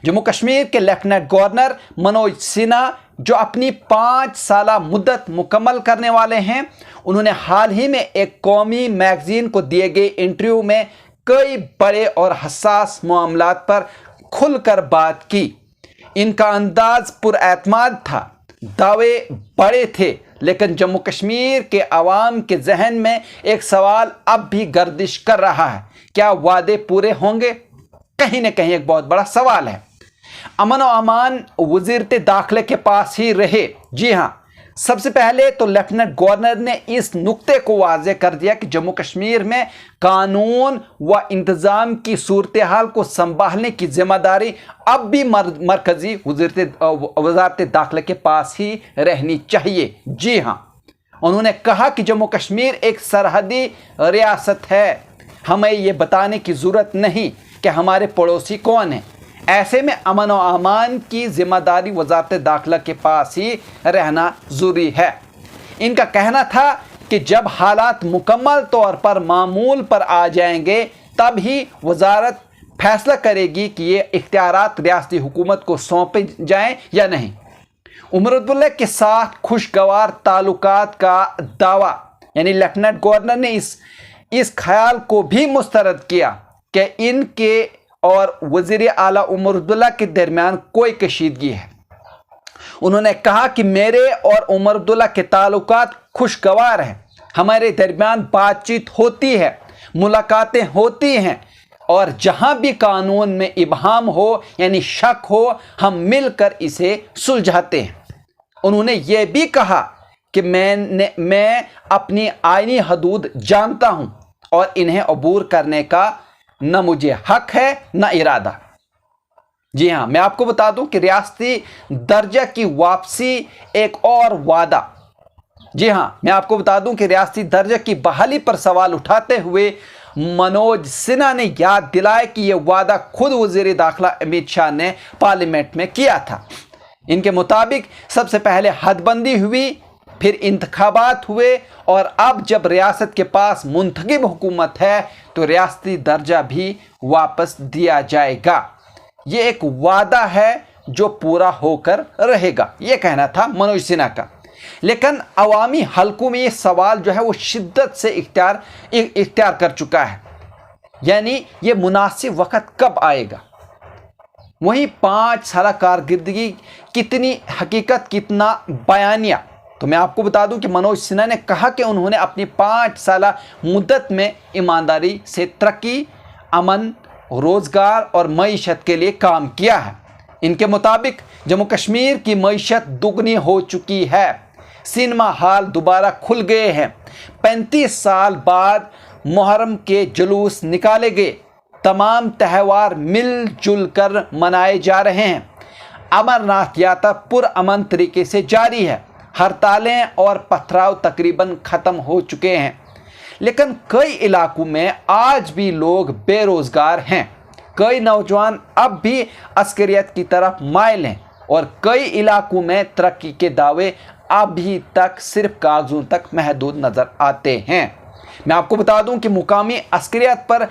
जम्मू कश्मीर के lieutenant governor Manoj Sinha जो अपनी 5 साला मुद्दत मुकम्मल करने वाले हैं, उन्होंने हाल ही में एक कौमी मैगजीन को दिए गए इंटरव्यू में कई बड़े और हसास मामलात पर खुलकर बात की। इनका अंदाज पुरएतमाद था, दावे बड़े थे, लेकिन जम्मू कश्मीर के अवाम के जहन में एक सवाल अब भी गर्दिश कर रहा है, क्या वादे पूरे होंगे? कहीं न कहीं एक बहुत बड़ा सवाल है। अमन और अमान वज़ीरत दाखिले के पास ही रहे। जी हाँ, सबसे पहले तो लेफ्टिनेंट गवर्नर ने इस नुक्ते को वाज़ेह कर दिया कि जम्मू कश्मीर में कानून व इंतज़ाम की सूरत हाल को संभालने की जिम्मेदारी अब भी मरकज़ी वज़ारत दाखिले के पास ही रहनी चाहिए। जी हाँ, उन्होंने कहा कि जम्मू कश्मीर एक सरहदी रियासत है, हमें ये बताने की ज़रूरत नहीं कि हमारे पड़ोसी कौन हैं। ऐसे में अमन और अमान की जिम्मेदारी वज़ारत दाखिला के पास ही रहना ज़रूरी है। इनका कहना था कि जब हालात मुकम्मल तौर पर मामूल पर आ जाएंगे तब ही वज़ारत फैसला करेगी कि ये इख्तियारात रियासती हुकूमत को सौंपे जाएं या नहीं। उमर अब्दुल्ला के साथ खुशगवार ताल्लुकात का दावा, यानी लेफ्टिनेंट गवर्नर ने इस ख्याल को भी मुस्तरद किया कि इनके और वज़ीर आला उमर अब्दुल्ला के दरमियान कोई कशीदगी है। उन्होंने कहा कि मेरे और उमर अब्दुल्ला के ताल्लुकात खुशगवार हैं, हमारे दरमियान बातचीत होती है, मुलाकातें होती हैं, और जहां भी कानून में इबहाम हो यानी शक हो, हम मिलकर इसे सुलझाते हैं। उन्होंने ये भी कहा कि मैं अपनी आईनी हदूद जानता हूं और इन्हें अबूर करने का न मुझे हक है न इरादा। जी हाँ, मैं आपको बता दूं कि रियासती दर्जा की वापसी एक और वादा। जी हाँ, मैं आपको बता दूं कि रियासती दर्जा की बहाली पर सवाल उठाते हुए मनोज सिन्हा ने याद दिलाया कि यह वादा खुद वज़ीर दाखिला अमित शाह ने पार्लियामेंट में किया था। इनके मुताबिक सबसे पहले हदबंदी हुई, फिर इंतखाबात हुए, और अब जब रियासत के पास मुंतखब हुकूमत है तो रियासती दर्जा भी वापस दिया जाएगा। ये एक वादा है जो पूरा होकर रहेगा, ये कहना था मनोज सिन्हा का। लेकिन अवामी हलकों में ये सवाल जो है वो शिद्दत से इख्तियार कर चुका है, यानी ये मुनासिब वक्त कब आएगा। वहीं 5 साल कारकर्दगी कितनी हकीकत कितना बयानिया। तो मैं आपको बता दूं कि मनोज सिन्हा ने कहा कि उन्होंने अपनी 5 साल मुद्दत में ईमानदारी से तरक्की, अमन, रोज़गार और मईशत के लिए काम किया है। इनके मुताबिक जम्मू कश्मीर की मईशत दुगनी हो चुकी है, सिनेमा हॉल दोबारा खुल गए हैं, 35 साल बाद मुहर्रम के जुलूस निकाले गए, तमाम त्यौहार मिलजुल कर मनाए जा रहे हैं, अमरनाथ यात्रा पुरअमन तरीके से जारी है, हड़तालें और पथराव तकरीबन ख़त्म हो चुके हैं। लेकिन कई इलाकों में आज भी लोग बेरोज़गार हैं, कई नौजवान अब भी अस्करियत की तरफ माइल हैं, और कई इलाकों में तरक्की के दावे अभी तक सिर्फ कागज़ों तक महदूद नज़र आते हैं। मैं आपको बता दूं कि मुकामी अस्करियत पर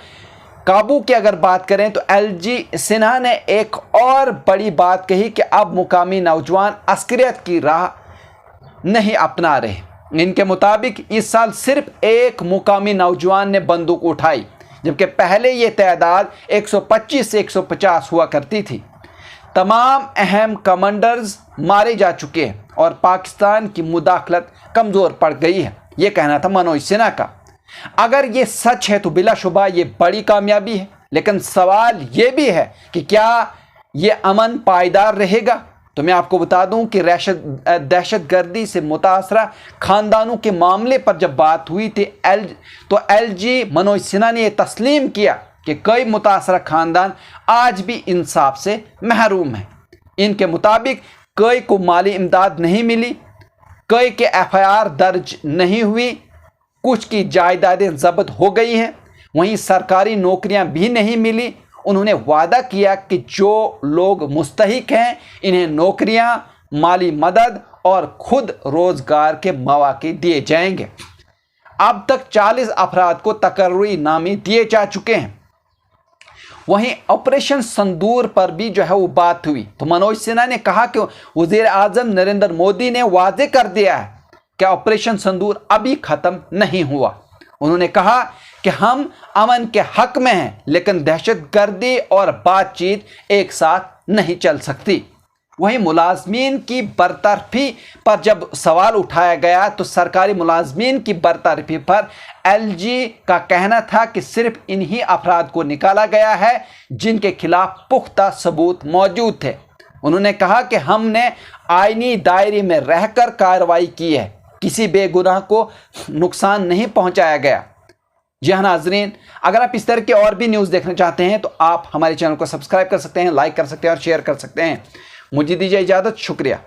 काबू की अगर बात करें तो एलजी सिन्हा ने एक और बड़ी बात कही कि अब मुकामी नौजवान अस्करियत की राह नहीं अपना रहे। इनके मुताबिक इस साल सिर्फ एक मुकामी नौजवान ने बंदूक उठाई, जबकि पहले ये तादाद 125 से 150 हुआ करती थी। तमाम अहम कमांडर्स मारे जा चुके हैं और पाकिस्तान की मुदाखलत कमज़ोर पड़ गई है, ये कहना था मनोज सिन्हा का। अगर ये सच है तो बिलाशुबा ये बड़ी कामयाबी है, लेकिन सवाल ये भी है कि क्या ये अमन पायदार रहेगा। तो मैं आपको बता दूं कि दहशतगर्दी से मुतासरा ख़ानदानों के मामले पर जब बात हुई थी तो एलजी मनोज सिन्हा ने यह तस्लीम किया कि कई मुतासरा ख़ानदान आज भी इंसाफ से महरूम हैं। इनके मुताबिक कई को माली इमदाद नहीं मिली, कई के एफआईआर दर्ज नहीं हुई, कुछ की जायदादें जब्त हो गई हैं, वहीं सरकारी नौकरियां भी नहीं मिली। उन्होंने वादा किया कि जो लोग मुस्तहिक हैं इन्हें नौकरियां, माली मदद और खुद रोज़गार के मौके दिए जाएंगे। अब तक 40 अफराद को तकर्रुरी नामे दिए जा चुके हैं। वहीं ऑपरेशन संदूर पर भी जो है वो बात हुई तो मनोज सिन्हा ने कहा कि वजीर आजम नरेंद्र मोदी ने वाजे कर दिया है कि ऑपरेशन संदूर अभी खत्म नहीं हुआ। उन्होंने कहा कि हम अमन के हक में हैं, लेकिन दहशतगर्दी और बातचीत एक साथ नहीं चल सकती। वहीं मुलाजमीन की बरतरफी पर जब सवाल उठाया गया तो सरकारी मुलाजमीन की बरतरफी पर एलजी का कहना था कि सिर्फ इन्हीं अफराद को निकाला गया है जिनके खिलाफ पुख्ता सबूत मौजूद थे। उन्होंने कहा कि हमने आईनी दायरे में रहकर कार्रवाई की है, किसी बेगुनाह को नुकसान नहीं पहुंचाया गया। जी हाँ नाजरीन, अगर आप इस तरह की और भी न्यूज़ देखना चाहते हैं तो आप हमारे चैनल को सब्सक्राइब कर सकते हैं, लाइक कर सकते हैं और शेयर कर सकते हैं। मुझे दीजिए इजाज़त, शुक्रिया।